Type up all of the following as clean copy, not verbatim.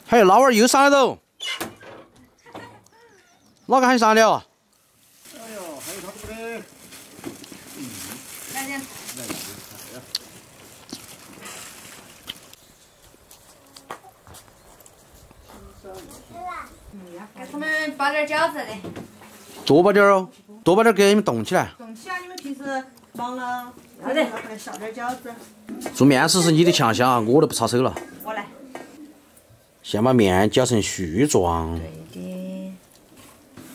嘿，老娃儿又上来喽！哪个喊你上来了？哎呦，还有差不多的。来点。给他们包点饺子的。多包点哦，多包点给你们冻起来。冻起来，你们平时忙了，要得，来烧点饺子。做面食是你的强项啊，我都不插手了。我来。先把面搅成絮状。对的。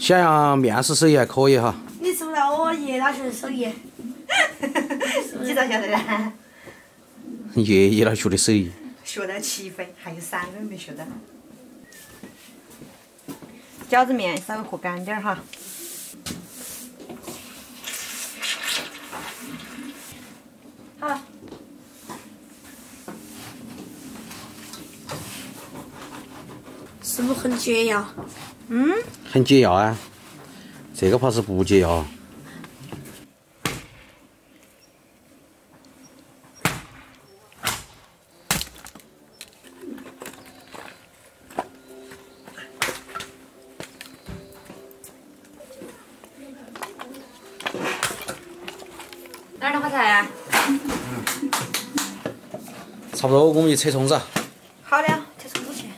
小杨面食手艺还可以哈。你知不知道我爷他学的手艺？你咋晓得的？爷爷他学的手艺。学到7分，还有3分没学到。饺子面稍微和干点哈。好。是不是很解药？嗯。很解药啊，这个怕是不解药。哪儿的花菜啊？差不多，我们去扯葱子。好的，扯葱子去。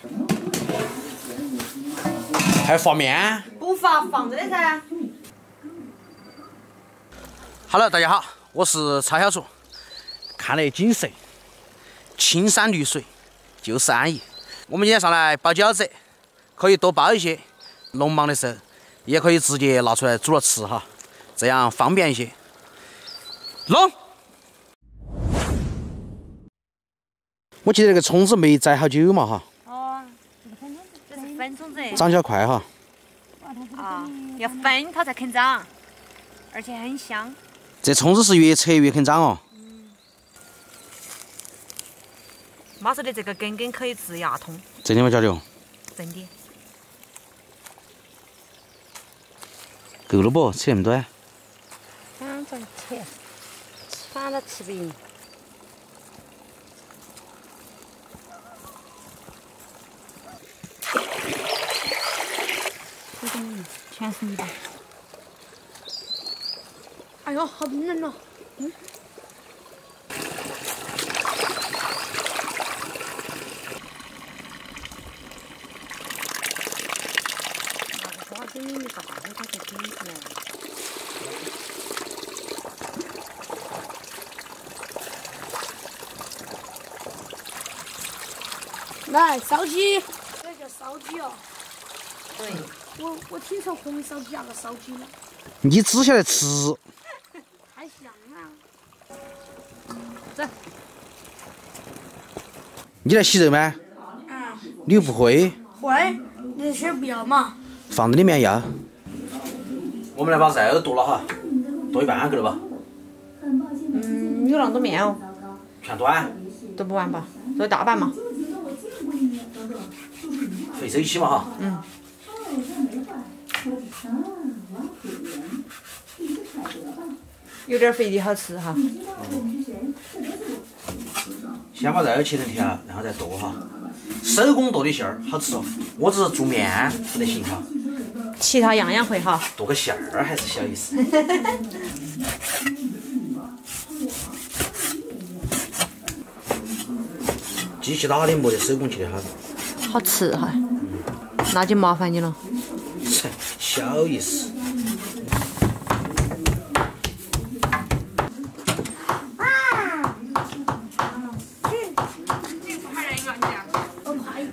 还发面？不发，放着的噻。Hello， 大家好，我是蔡小厨。看那景色，青山绿水就是安逸。我们今天上来包饺子，可以多包一些，农忙的时候也可以直接拿出来煮了吃哈，这样方便一些。弄！我记得那个葱子没摘好久嘛哈。哦，这是粉葱子。长起来快哈。啊，要粉它才肯长，而且很香。这葱子是越扯越肯长哦。妈说的这个根可以治牙痛。真的吗，小刘？真的。够了不？扯那么多啊？反正扯，反正吃不赢。全是泥巴。哎呦，好冷哦！花生米大的它才卷起来。来烧鸡，这叫烧鸡哦。对。我听说红烧鸡那个烧鸡呢。你只晓得吃。太香了。走。你来洗肉吗？嗯。你又不会？会，你先不要嘛。放在里面要。我们来把肉剁了哈，剁一半够了吧？有那么多面哦。全端。剁不完吧？剁一大半嘛。费手气嘛哈。嗯。有点肥的好吃哈。先把肉切成条，然后再剁哈。手工剁的馅儿好吃哦，我只是做面不得行哈。其他样样会哈。剁个馅儿还是小意思。机器打的没得手工切的好。好吃哈。那就麻烦你了。小意思。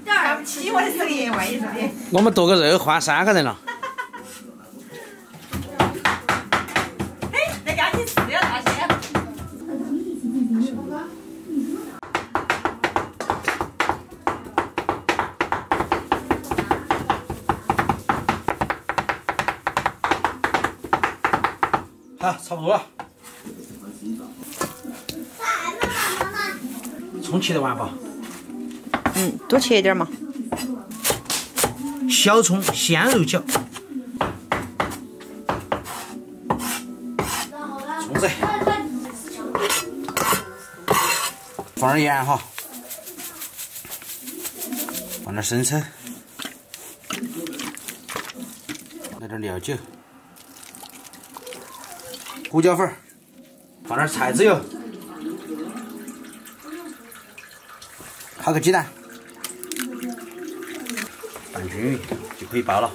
看不起我的手艺，万一是的。我们剁个肉换3个人了。嘿，那赶紧吃了那些。好，差不多了。葱切得完吧？多切一点嘛。小葱鲜肉饺。葱子。放点盐哈。放点生抽，来点料酒，胡椒粉，放点菜籽油，烤个鸡蛋，拌均匀就可以包了。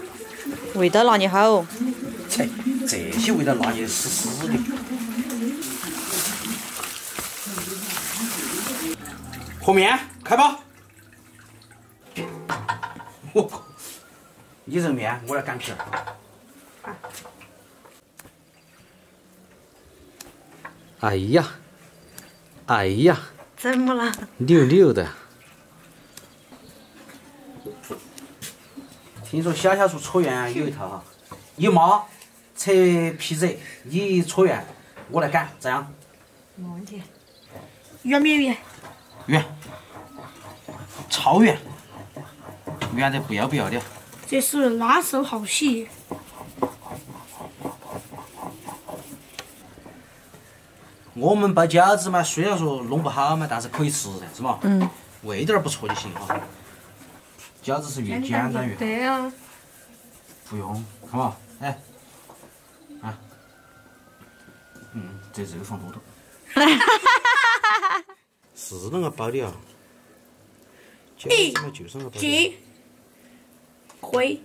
味道拿捏好哦。切，这些味道拿捏死死的。和面开包。我靠！你这面我来擀皮儿。哎呀，哎呀！怎么了？扭扭的。听说小厨搓圆有一套哈，有妈扯皮子，你搓圆，我来擀，咋样？没问题。圆没圆？圆，超圆，圆得不要不要的。这是拉手好戏。我们包饺子嘛，虽然说弄不好嘛，但是可以吃噻，是嘛？嗯。味道儿不错就行哈。饺子是越简单越好。对啊。不用，看嘛，哎，啊，这个放多多。是啷个包的啊？饺子嘛就是啷个包的。鸡。会。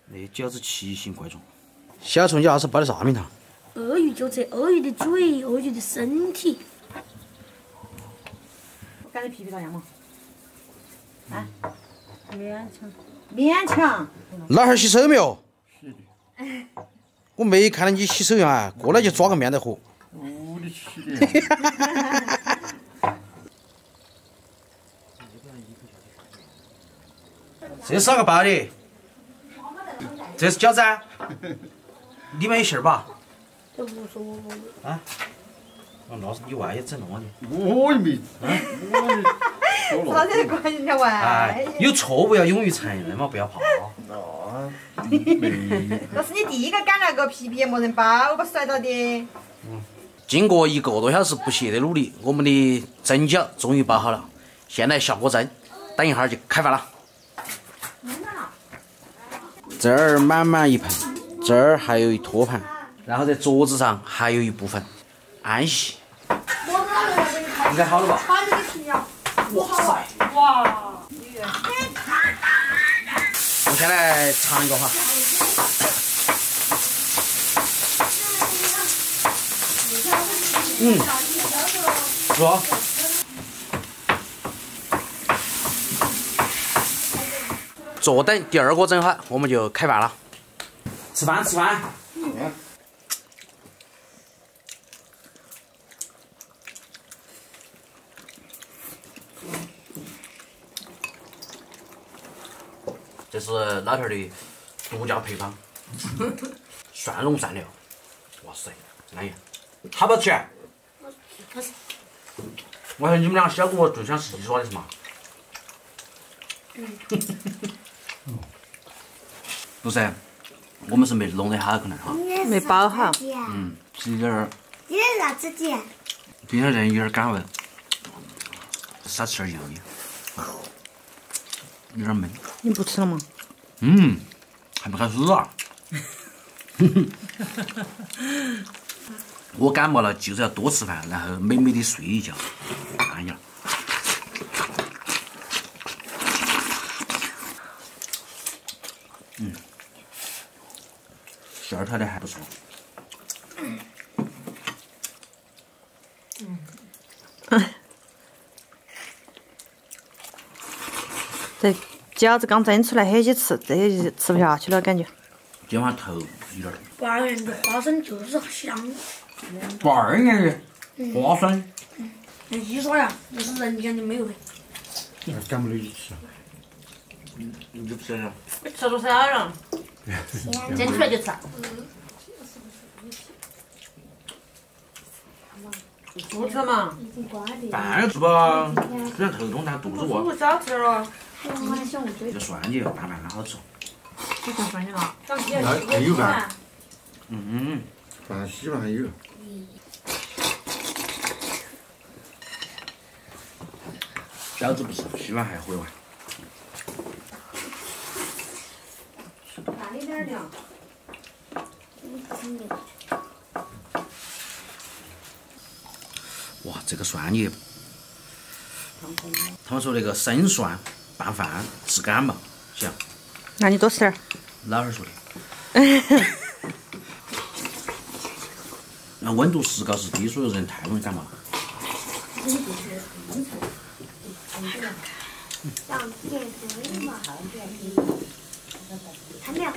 那饺子奇形怪状。小虫，你要是包的啥名堂？鳄鱼就这鳄鱼的嘴，鳄鱼的身体。我擀的皮咋样嘛？啊？勉强。老汉儿洗手没有？我没看到你洗手呀，过来就抓个面在喝。我的去的。这是哪个包的？这是饺子啊？里面有馅儿吧？这无所谓。啊？哦，那是你万一整弄了的。我也没，我啥子关系？人家玩。哎，有错误要勇于承认嘛，不要怕。那没。那是你第一个擀那个皮皮，也没人包，我把摔到的。经过1个多小时不懈的努力，我们的蒸饺终于包好了。现在下锅蒸，等一会儿就开饭了。这儿满满一盆，这儿还有一托盘，然后在桌子上还有一部分安息。应该好了吧？哇塞！哇！我先来尝一个哈。是吧？坐等第2锅蒸好，我们就开饭了。吃饭。这是老头儿的独家配方，蒜蓉蘸料。哇塞，安逸，好不好吃？我说你们俩小姑最想戏耍的是嘛？不是，我们是没弄得好可能哈。没包好。皮点儿，今天啥子姐？皮点儿有点干味，少吃点油有点闷。你不吃了吗？还没开始啊！我感冒了，就是要多吃饭，然后美美的睡一觉，安逸了。馅儿调的还不错。这饺子刚蒸出来，很些吃，这些就吃不下去了，感觉。今晚头有点儿。8元的花生就是香。 12年的花生。你说呀，这是人间的美味。赶不了一起。你不吃了？吃多少了？蒸出来就吃。不吃嘛。饭要吃吧，虽然头痛，但肚子饿。不少吃了。这蒜泥拌饭好吃。你看蒜泥了？还有饭。嗯。饭稀饭还有。饺子不是，稀饭还回完。这个蒜叶，他们说那个生蒜拌饭治感冒，行。那你多吃点儿。老汉说的。那温度时高时低，所以人太容易感冒了。看没有？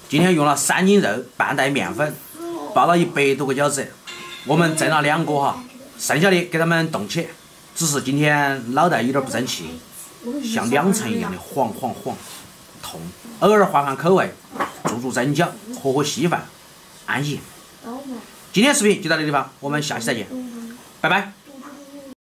今天用了3斤肉，半袋面粉，包了100多个饺子。我们蒸了2个哈，剩下的给他们冻起。只是今天脑袋有点不争气，像2层一样的黄痛。偶尔换换口味，做蒸饺，喝稀饭，安逸。今天视频就到这地方，我们下期再见，拜拜。